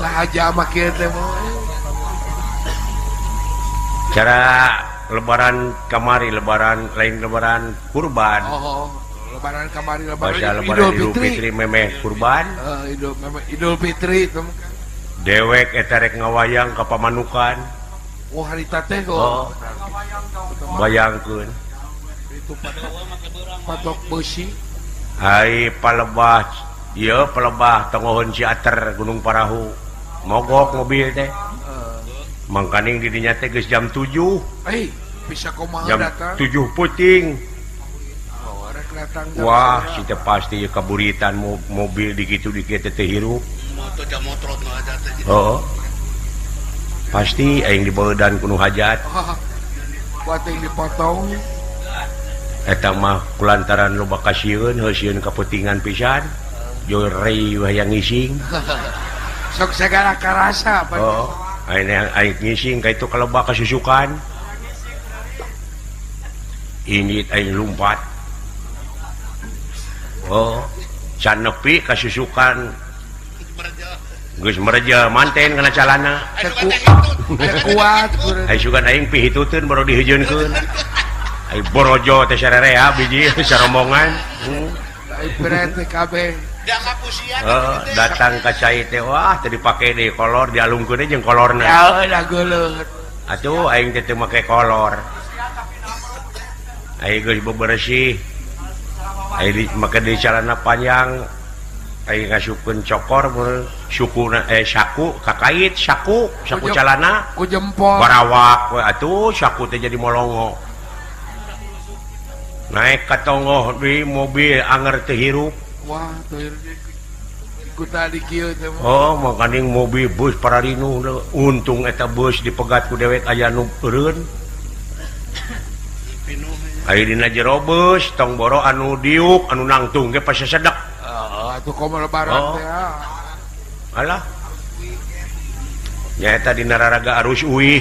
sahaja mah kieu teh cara lebaran kamari lebaran lain lebaran kurban lebaran kamari lebaran Idul Fitri memeh kurban Idul Fitri itu dewek eta rek ngawayang ka pamanukan harita teh kok bayangkeun itu patok besi hai palebah ieu palebah tongohon Ciater Gunung Parahu mogok mobil teh mangkaning di dinya teh geus jam 7 bisa kumaha jam datang 7 puting rek datang wah si teh pasti kaburitan mobil di kitu di kitu teh hirup motor mah ada teh pasti aing dibaeudan kuno hajat buat yang dipotong eta mah kulantaran loba kasieun heusieun kaputingan pisan joy rei wayang ngising sok segala karasa apa aing ngising ka itu kaloba kasusukan ini aing lumpat can nepi kasusukan geus mereja manten kana calana kuat ai sugan aing pihituteun baru diheujeunkeun ai borojo teh sarerea biji sarombongan ai berat kabeh datang ka cai teh wah teu dipake deui kolor dialungkeun jeung kolorna da geuleut atuh aing teh teu make kolor ai geus bebersih ai make deui calana panjang aing ngasupkeun cokor sukuna saku kakait saku calana ku jempol barawak we atuh saku teh jadi molongo naik ka tonggoh di mobil anger teh hirup wah teu ku tadi kieu teh makaning mobil bus Pararinu untung eta bus dipegat ku dewek aya nu eureun aya dina jero bus tong boro anu diuk anu nangtung ge pas sedek atuh komo lebaran teh alah nyaeta dina raraga arus uih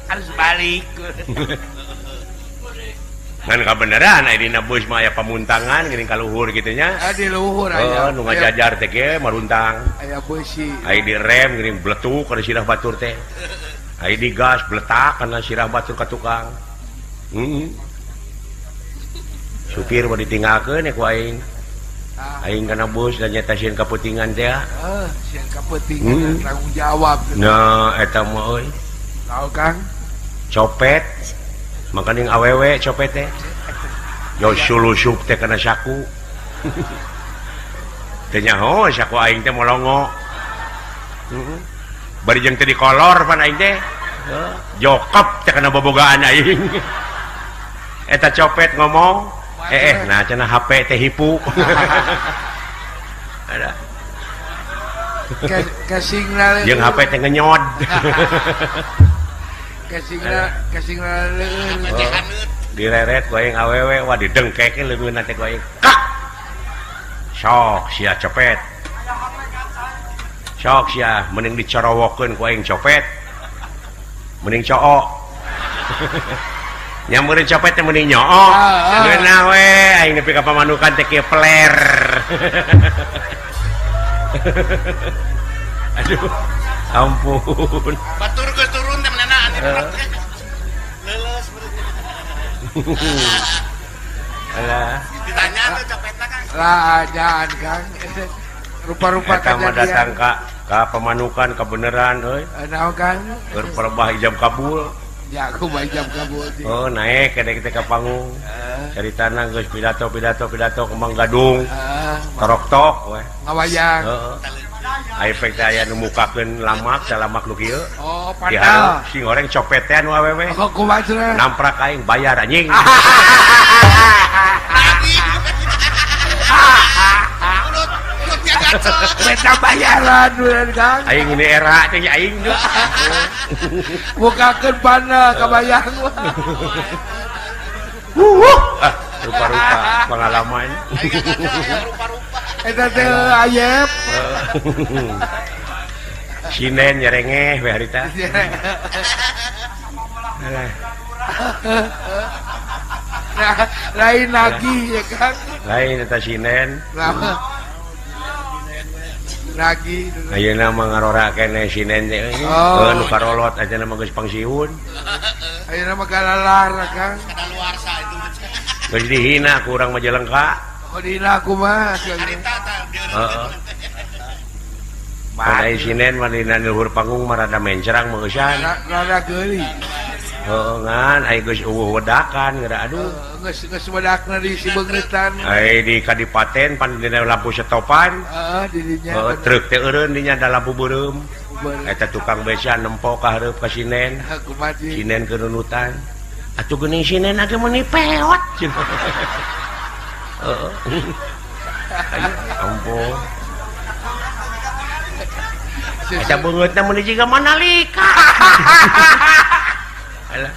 harus balik ngan kabeneran aya dina bus mah aya pamuntangan geuning ka luhur kitu nya di luhur aya nu ngajajar teh ge maruntang aya beusi aya di rem geuning bletuk kana sirah batur teh aya di gas bletak kana sirah batur ka tukang supir mah ditinggalkeun ku aing aing kana bus dan nyata sieun kaputingan teh sieun kaputingan tanggung jawab nah eta mah euy tahu Kang copet makaning awewe copet teh yo sulusup teh kana saku teh nyaho saku aing teh molongo bari jeung teh di kolor pan aing teh jokep teh kana bobogaan aing eta copet ngomong nah cenah HP teh hipu ada kasingna jeung HP teh ngenyod kasingna direret ku aing awewe wah didengkekeun leungeunna teh ku aing kak sok sia copet sok sia mending dicorowokeun ku aing copet mending cook nyameureun copet teh mending nyook geunah we aing nepi ka pamanukan teh kieu peler aduh ampun batur geus turun teh menena anu leuleus alah ditanya tuh copetna Kang lah jangan Kang rupa-rupa eta mah datang ka pamanukan kebeneran euy naon Kang keur pelebah ijab kabul ya aku jam kabul naik kedek ka panggung caritana geus pidato kembang gadung torok-tok we ngawayang efek teh aya nu mukakeun lamak salamak nu kieu padahal si goreng copet teh anu awewe kok kumaha namprak aing bayar anjing beta bayaran bulan Kang aing ini era teh aing geus bukakeun pana kabayang rupa-rupa pengalaman eta teh ayep sinen nyerengeh we harita lain lagi ya Kang lain eta sinen lagi ayeuna mah ngarora keneh sinen teh nu karolot aja nama geus pangsiun ayeuna mah galalar Kang kadaluarsa itu geus dihina ku urang Majalengka dihina aku mah harita tah heeh Pada sinen mah dina luhur panggung mah rada mencerang meusan rada geuli heeh ngan aya geus eueuh wedakan geura aduh geus wedakna di si beungetan aya di kadipaten pan dina lampu stopan di dinya truk teh eureun dinya da lampu beureum eta tukang beca nempo ka hareup ka sinen sinen kenunutan atuh geuning sinen age meuni peot heeh ampun eta beungeutna meuni jiga Manalika alah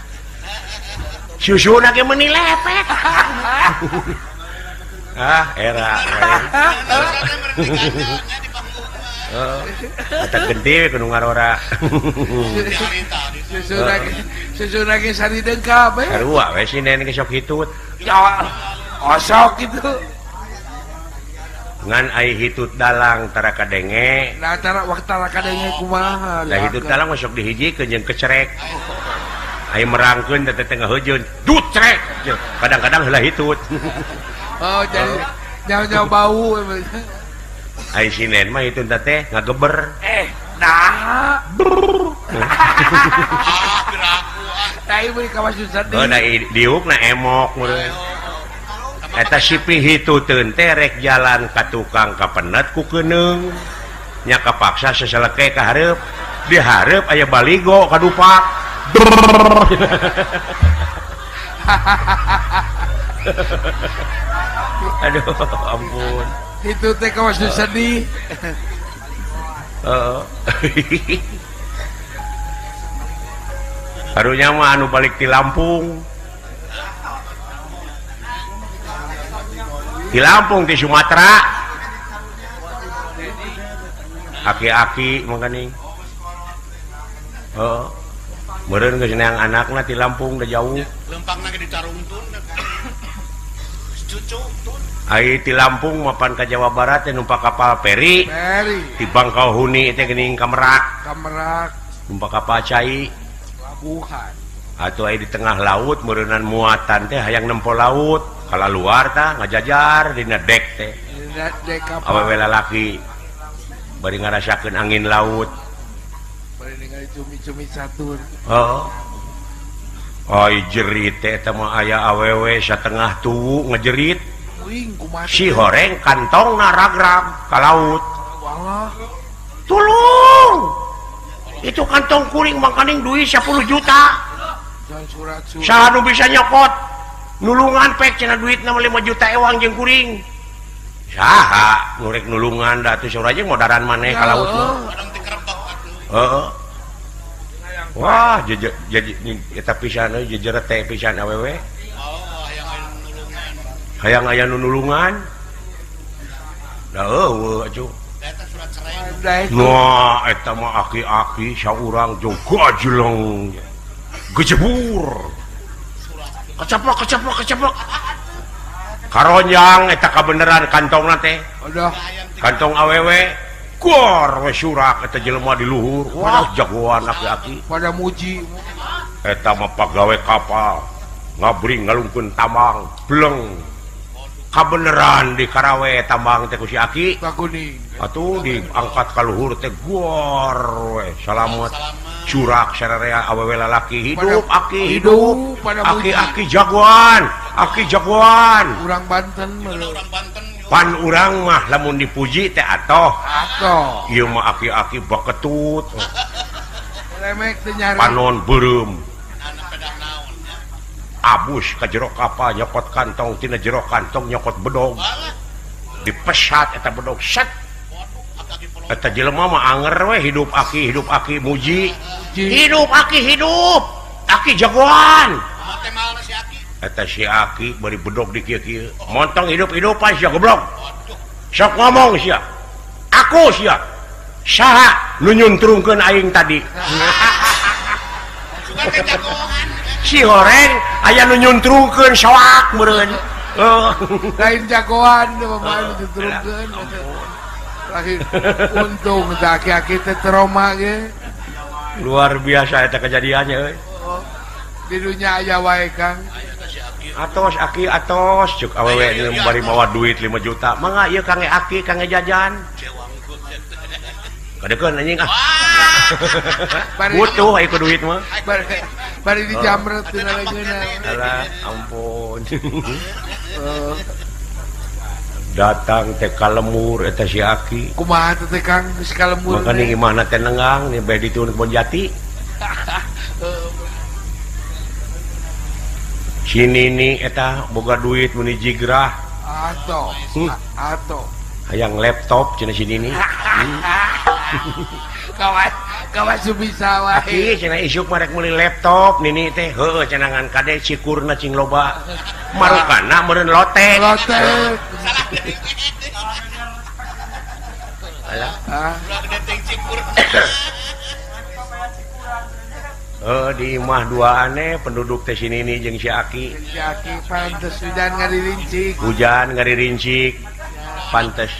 susuna ge meuni lepet era eta gede kudu ngarora susuna ge sari dengkap sarua we sinen ge sok hitut osok gitu ngan ai hitut dalang tara kadenge nah tara waktara kadenge kumaha da hitut dalang sok dihijikeun jeung kecerek ai merangkeun teh tengah heujeun dut cerek kadang-kadang heula hitut oh jadi nyaw bau ai sinen mah hitut teh ngageber nah biraku tah ieu beuki kawas susah oh da diukna emok meureun eta sipi hituteun teh rek jalan ka tukang kapenet ku keuneng nya kapaksa seseleke ka hareup di hareup aya baligo kadupak aduh ampun itu teh kawas sedih harunya mah anu balik ti Lampung di Sumatera aki-aki mangkaning meureun geus neang anakna ti Lampung da jauh lempangna ge ditarungtun cucu tun ai ti Lampung mapan ka Jawa Barat teh numpak kapal feri ti Bangkauhuni teh geuning ka Merak numpak kapal cai labuhan atuh ai di tengah laut meureunan muatan teh hayang nempo laut kala luar tah ngajajar dina dek teh awewe lalaki bari ngarasakeun angin laut bari ningali cumi-cumi catur ai jerit teh eta mah aya awewe satengah tuwu ngejerit si horeng kantongna ragrag ka laut tulung itu kantong kuring mangkaning duit 10 juta saha nu bisa nyokot nulungan pek cenah duitna 5 juta ewang jeung kuring saha nurek nulungan da atuh saur aja modaran maneh ka laut mah heeh wah jadi eta pisan euy jejer teh pisan awewe hayang aya nulungan da eueuh atuh eta surat cerai nah eta mah aki-aki saurang juga jeleng gejebur kecepok karonjang eta kabeneran kantongna teh kantong awewe gor we surak eta jelema di luhur wah jagoan aki-aki pada muji eta mah pagawe kapal ngabring ngalungkeun tambang bleng kabeneran di Karawe tambang teh ku si aki atuh diangkat ka luhur teh gor we salamet curak sararea awewe lalaki hidup aki hidup aki jagoan urang Banten pan urang mah lamun dipuji teh atoh ieu mah aki-aki baketut panon beureum abus ka jero kapal nyokot kantong tina jero kantong nyokot bedog dipesat eta bedog set eta jelema mah anger we hidup aki muji hidup aki jagoan eta si aki bari bedog di kieu-kieu montong hidup-hidupan sia goblok sok ngomong sia aku sia saha nu nyuntrungkeun aing tadi si horeng aya nu nyuntrungkeun soak meureun lain jagoan mah nyuntrungkeun Lahir untung aki-aki teh trauma ge. Luar biasa eta kejadiannya euy. Oh, di dunia aya wae Kang. Atos aki atos cuk awewe nu bari mawa duit 5 juta. Mangga ieu Kang Aki Kang jajan. Kadekeun anjing ah. Butuh aya ku duit mah. Bari dijamret tina leungeuna. Alah ampun. Datang teh kalemur eta si Aki. Kumaha teh Kang geus kalembur. Makanya imahna teh nengang nih bae dituun kebon jati. Si Nini eta boga duit mun jigrah. Ato. Hayang laptop cenah si Nini. Kawas bisa wae. Aki cenah isuk marek meuli laptop Nini teh. Heueuh cenangan kade cikurna cing loba. Marukana meureun lotek. Alah. Di imah duaane penduduk teh si Nini jeung si Aki. Si Aki pantes hujan ngaririncik. Hujan ngaririncik. Pantes.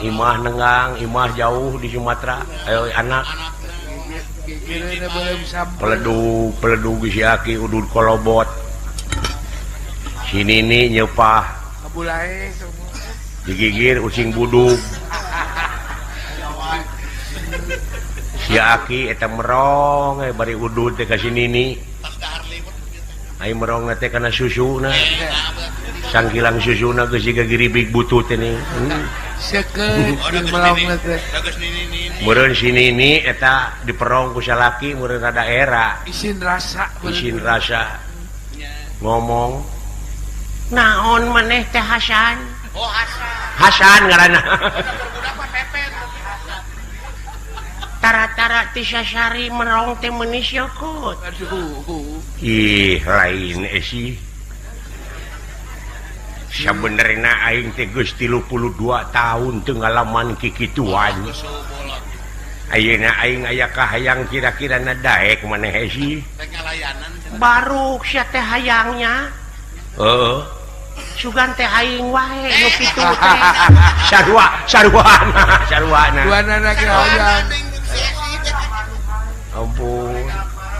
Imah nengang, imah jauh di Sumatera. Ayo anak. Gigireuna belum sampai. Peledug si Aki udud kolobot. Si Nini nyepah. Kabulae semua. Digigir ucing budug. Si Aki eta merong bari udud teh ka si Nini. Ai merong teh kana susuna. Sangkilang susuna geus siga giribig butut teh nih. Seukeut merong teh. Meureun si Nini eta diperong ku salaki meureun rada era. Isin rasa. Ngomong. Naon maneh teh Hasan? Oh Hasan ngaranna. Tara-tara ti sasari merong teh meuni syukut. Aduh. Ih, lain sih. Sabenerna aing teh geus 32 tahun teu ngalaman kikituan. Ayeuna aing aya kahayang kira-kira na daek maneh sih. Baru sia teh hayangnya. Heeh. Sugan teh aing wae nu kitu teh. Sarwana. Duana ge hayang. Ampun.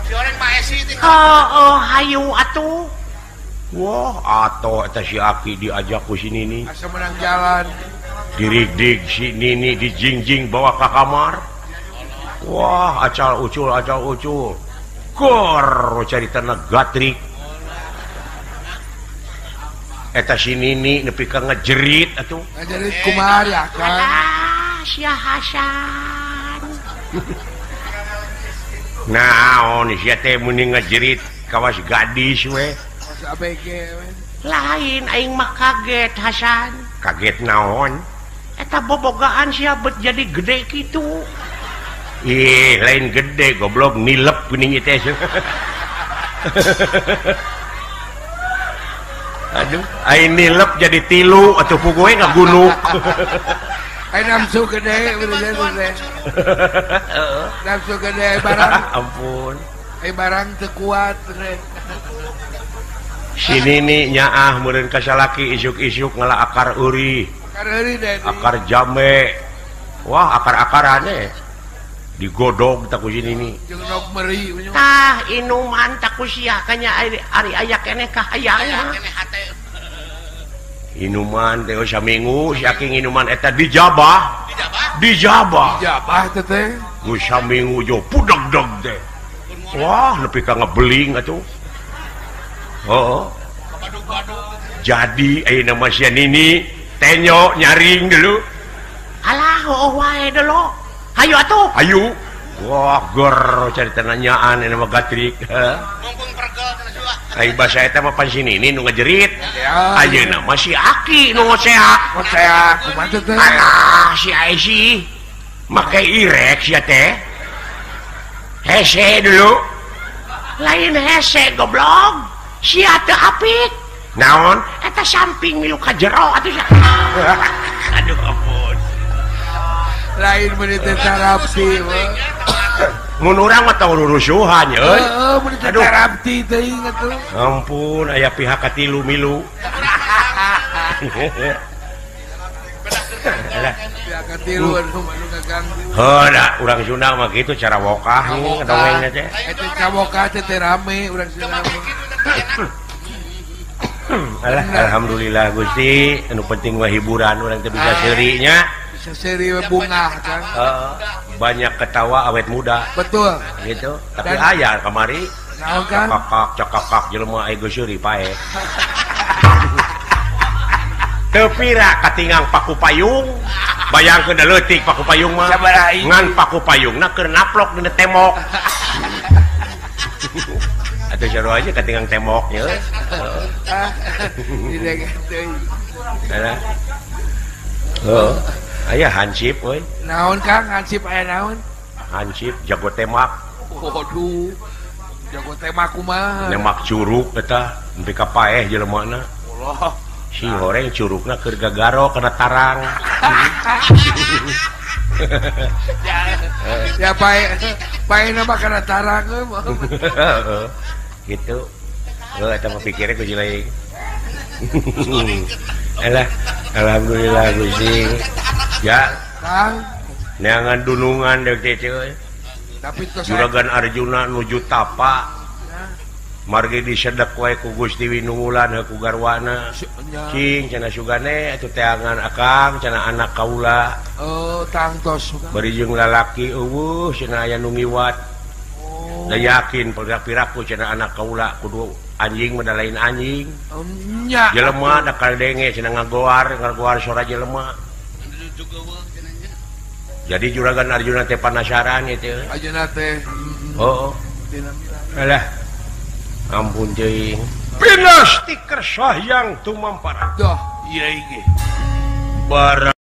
Si orang Pak Esi teh. Hayu atuh. Wah, atuh eta si Aki diajak ku si Nini. Asa menang jalan. Diridig si Nini dijingjing bawa ka kamar. Wah, acal ucul. Gor caritana gatrik. Eta si Nini nepi ka ngejerit atuh. Ngajerit kumaha ya Kang? Sia Hasan. Naon sia teh meuning ngajerit kawas gadis we. Mas ABG we. Lain aing mah kaget Hasan. Kaget naon? Eta bobogaan sia bet jadi gede kitu. Ih, lain gede goblok nilep geuning ieu teh. Aduh, aing nilep jadi 3 atuh puguh we ngagunuk. Aing nafsu gede bener teh. Nafsu gede barang. Ampun. Barang teu kuat teh. Si Nini nyaah meureun ka salaki isuk-isuk ngala akar euri. Akar euri deh. Akar jame. Wah, akar-akarane digodog tak ku si Nini. Jeung nog meuri. Tah inuman tak ku sia kanya ari aya keneh kahayang. Inuman teh saminggu si Aki inuman eta dijabah. Dijabah teh. Geus saminggu jo pudeg-deg teh. Wah, nepi ka ngebeling atuh. Oh. Jadi ayeuna mah sia Nini tenyo nyaring dulu. Alah, wae dulu. Hayu atuh. Hayu. Wah, gor carita nanyaan ini mah gatrik. Mumpung pergel kana sula. Ai basa eta mah pan si Nini nu ngajerit. Ayeuna mah si Aki nu ngoceak. Kumaha teh? Alah, si Aisi make irek sia teh. Hese dulu. Lain hese goblok. Sia teu apik. Naon? Eta samping milu ka jero atuh sia. Aduh ampun. Lain meuni teh tarapti. Mun urang mah tong rurusuhan euy. Heeh, meuni teh tarapti teuing atuh. Ampun, aya pihak katilu milu. ngatilu anu ngaganggu. Heuh, urang Sunda mah kitu cara wokah nih dongengna teh. Eta cawoka teh rame urang Sunda. Alhamdulillah Gusti, anu penting mah hiburan urang teh bisa seurinya. Bisa seuri bunga kan. Banyak ketawa awet muda. Betul. Gitu. Tapi aya kamari naon kan? Cakak jelema aya geus seuri pae. Teu pira katingang paku payung. Bayangkeun da leutik paku payung mah. Ngan paku payungna keur naplok dina tembok. Atuh jero aja katingang temboknya. Tidak teuing. Aya hansip euy. Naon Kang? Hansip aya naon? Hansip jago tembak. Waduh. Jago tembak kumaha? Nembak curug eta nepi ka paeh jelemana. Allah. Si horeng curugna keur gagaro kana tarang. Ya paeh nama kana tarang Gitu. Eta mah pikirnya ku jilaing. Alhamdulillah Gusti. Ya, Kang, neangan dunungan deuk teh euy. tapi tos Juragan Arjuna nuju tapa. Margi disedek wae ku Gusti Winungulan ku garwana. Cing cenah sugane atuh teangan akang cenah anak kaula. oh tangtos Bari jeung lalaki eueuh cenah aya nu ngiwat. Da yakin pira-piraku cenah anak kaula kudu anjing mah lain anjing. nya Jelema da kaldenge cenah ngagoar sora jelema. Jadi Juragan Arjuna teh penasaran itu. ajeuna teh Oh. Alah. Ampun teuing. Pindah stiker sahyang tumampara. doh iya ge Barang